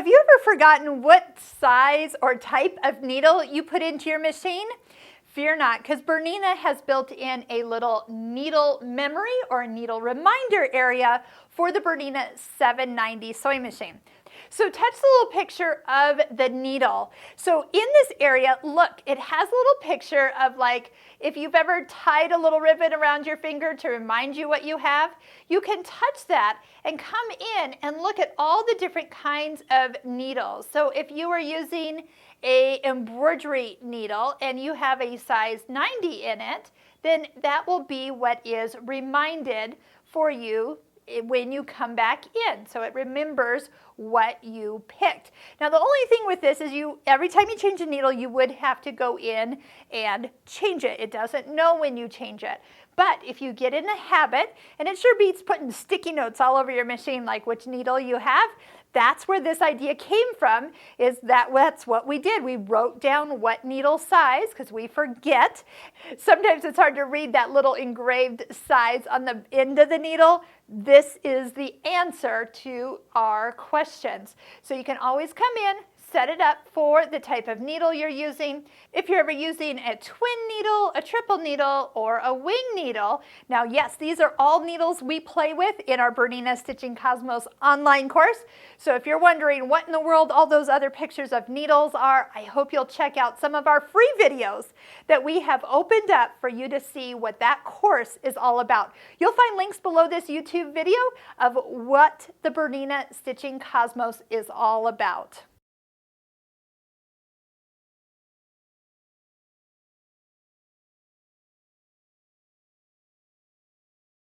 Have you ever forgotten what size or type of needle you put into your machine? Fear not, because Bernina has built in a little needle memory or needle reminder area for the Bernina 790 sewing machine. So touch the little picture of the needle. So in this area, look, it has a little picture of, like, if you've ever tied a little ribbon around your finger to remind you what you have, you can touch that and come in and look at all the different kinds of needles. So if you are using a embroidery needle and you have a size 90 in it, then that will be what is reminded for you when you come back in. So it remembers what you picked. Now the only thing with this is every time you change a needle, you would have to go in and change it. It doesn't know when you change it. But if you get in the habit, and it sure beats putting sticky notes all over your machine like which needle you have, that's where this idea came from, that's what we did. We wrote down what needle size, because we forget. Sometimes it's hard to read that little engraved size on the end of the needle. This is the answer to our questions. So you can always come in, set it up for the type of needle you're using. If you're ever using a twin needle, a triple needle, or a wing needle. Now, yes, these are all needles we play with in our Bernina Stitching Cosmos online course. So if you're wondering what in the world all those other pictures of needles are, I hope you'll check out some of our free videos that we have opened up for you to see what that course is all about. You'll find links below this YouTube video of what the Bernina Stitching Cosmos is all about.